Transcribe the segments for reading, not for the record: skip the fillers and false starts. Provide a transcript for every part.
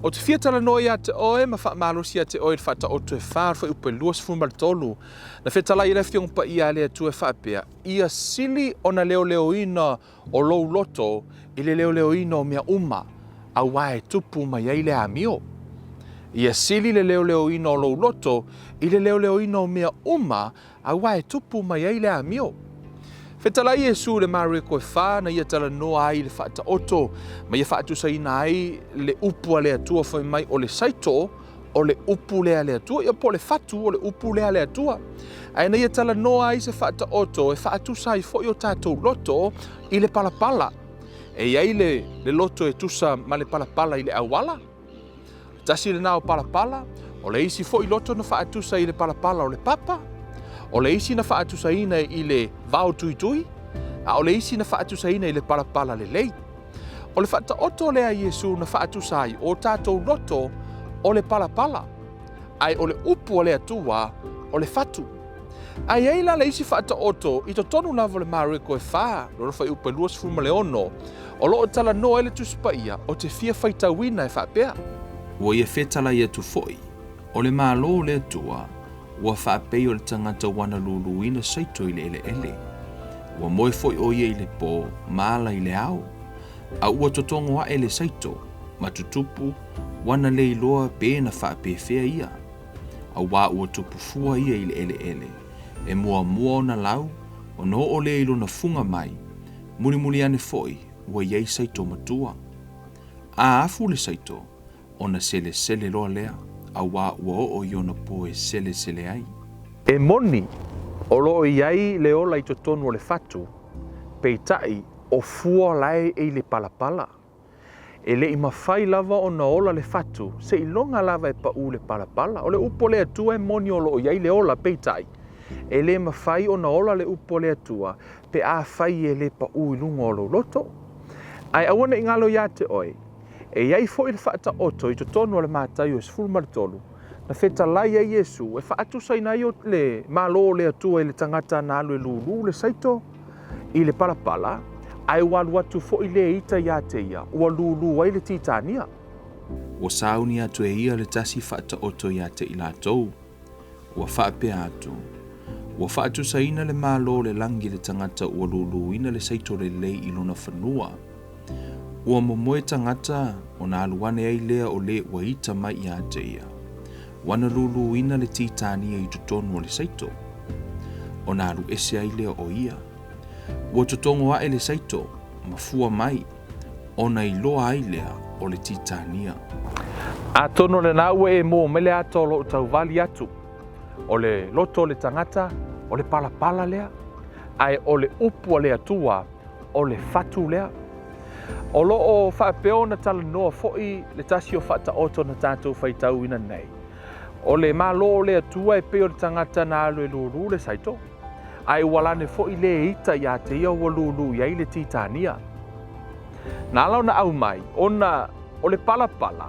O te fia tala noa ia te oe, ma Faamalosi ia te oe whata o te whār wha upe luas fumar tolu. Na whetala i refiong pa ia lea tue whapea. Ia sili o na leo ina o lou loto, i le leo ina o mea uma, a wae tupu mai ai le amio. Ia sili le leo ina o lou loto, i le leo ina o mea uma, a wae tupu mai ai le amio. Whetala i Jesu le maria koe wha na ia tala noa ai le whaata oto, ma ia whaatu sa ina ai le upu a le atua whai mai o le saito, o le upu lea le atua, ia po le whatu o le upu lea le atua. Ai na ia tala noa ai se whaata oto, e whaatu sa i fo i o tātou loto i le palapala. E iai le loto e tusa ma le palapala i le awala. Tasi le nao palapala, o le isi fo i loto na whaatu sa i le palapala o le papa. O le isi na whaatusaina i le vau tuitui, a o le isi na whaatusaina i le palapala le lei. O le whaata oto lea Jesu na whaatusai o tātou loto o le palapala. Ai o le upu o le atua o le whatu. Ai eila le isi whaata oto i to tonu lava le mariko e wha, loro whai upe luas fuma le ono, o loo tala noa ele tuspaia o te fia whaitauina e whapea. Ua ia whetala ia tu foi, o le malo le atua, ua whaapei o le tangata wana luluina saito i le ele. Ua moe foi o ia i le pō, maala i le au. A ua totongo a ele saito, matutupu, wana le iloa pēna whaapewhea ia. A wā ua tupu fua ia i le ele. E mua o na lau, o no o le ilo na funga mai, muli ane foi, ua iei saito matua. A afu le saito, o na sele loa lea. A wā ua o iona po e sele ai. E moni, o loo iai le ola i totonu o le whatu, peitai o fua lai e le palapala. E le ima whai lava o na ola le whatu, se ilonga lava e pa u le palapala. O le upo le atua e moni o loo iai le ola peitai. E le ima whai o na ola le upo le atua, pe a whai e le pa u ilunga o lo loto. Ai awana ingalo ia te oi. E iai fo i le whaata oto i to tonu o le mātai o sifuru maritolu, na wheta lai a Jesu e whaatu saina i o le malo le atua i le tangata na alu e lulu le saito i le palapala, ai walu atu fo i le ita ia te ia, ua lulu ai le titania. Ua sauni atu e ia le tasi whaata oto ia te ilatou, ua whaapea atu. Ua whaatu saina le malo le langi le tangata ua lulu ina le saito le lei ilona whanua. Ua momoe tangata o na aluane ai lea o le ua ita mai i ate ia. Wana lulu ina le titania i tutonu o le saito. O na alu ese ai lea o ia. Ua tutongo a le saito, mafua mai, o na iloa ai lea o le titania. A tono le naue e mo mele ato lo tau vali atu. O le loto le tangata, o le palapala lea. Ai o le upu o le atua, o le fatu lea. O loo whaapeo na tala noa fo'i le tasi o whaata oto na tātou whaitau ina nei. O le malo le atua e peo le tangata na alu e lulu le saito. Ai walane fo'i le ita i a te ia ua lulu i ai le titania. Na alau na au mai, o le palapala,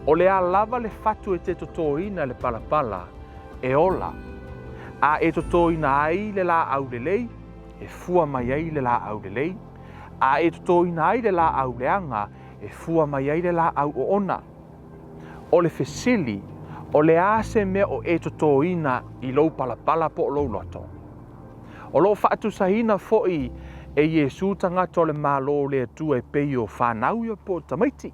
o le a lava le fatu e te totoina le palapala, e ola. A e totoina ai le la au le lei, e fua mai ai le la au le lei. A e totoina ai le la au leanga, e fua mai ai le la au o ona. O le fesili, o le ase mea o e totoina i lou palapala po o lou loto. O loo whaatu sahina fo'i e Jesu tangata o le malo le atua e pei o whanau ia po tamaiti.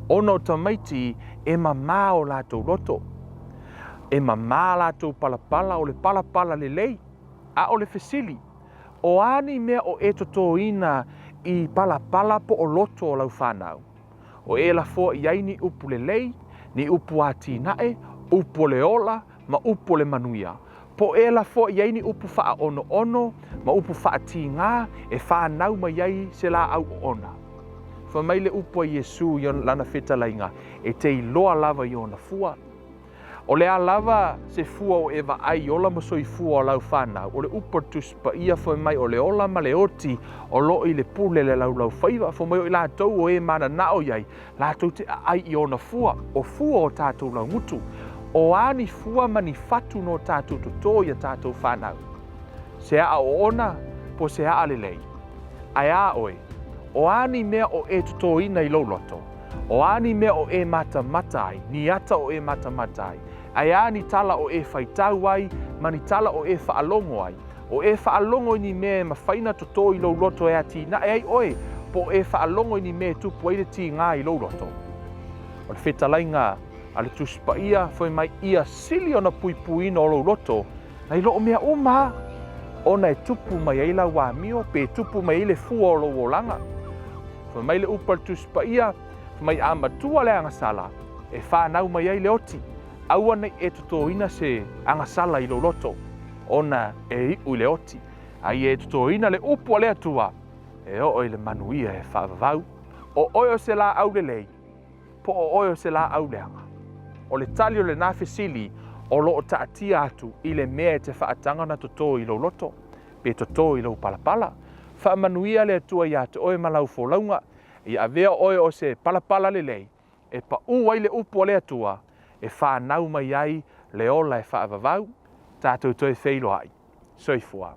Ono tamaiti e mamā o lātou loto. E mamā lātou palapala o le palapala le lei, a o le fesili. O ani mea o e totoina i palapala po o loto o lau whanau. O e la fo iai ni upu le lei, ni upu a tinae, upu le ola, ma upu le manuia. Po e la fo iai ni upu wha ono, ma upu wha tinga, e whanau ma iai se la au ona. Fa mai le upu a Jesu i lana wheta lainga, e te iloa lava i ona fua. O le a lava se fua o ewa ai ola maso i fua o lau whanau. O le upartus pa ia fo mai o le ola ma le oti o lo i le pule le lau whaiva. Fo mai o i lātou o e mana nao iai. Lātou te ai i ona fua. O fua o tātou lau ngutu. O ani fua mani fatu no tātou toto ia tātou whanau. Se a o ona po se a le lei. Ai a oe. O ani mea o e toto ina i lau loto. O ani mea o e mata ai, ni ata o e mata ai. Ai ani tala o e vaitau ai, ma ni tala o e whaalongo ai. O e whaalongo ni mea ma whaina toto i lau loto e ati na e ai oe, po e whaalongo ni mea tupu ai le ti ngā i lau loto. O le whetalainga a le tuspa ia, foi mai ia sili o na puipuina o lau loto, na i loo mea uma, ona e tupu mai ai la wā mio, pe tupu mai i le fua o lau olanga. Foi mai le upa le tuspa ia, mai amatua le angasala, e whanau mai ai le oti, aua nei e tutoina se angasala i lau loto, ona e iu le oti, ai e tutoina le upu le atua, e o le manuia e whaavavau, o oio se la au le lei, po o oio se la au leanga. O le tali o le nafesili, o loo taatia atu i le mea te whaatanga na toto i lau loto, pe toto i lau palapala, whaamanuia le atua i ate oe malau folaunga, i avea oe o se palapala le lei, e pa uai le upu le atua, e whanau mai ai le ola e whaavavau, tātou toi wheilo ai. Soifua.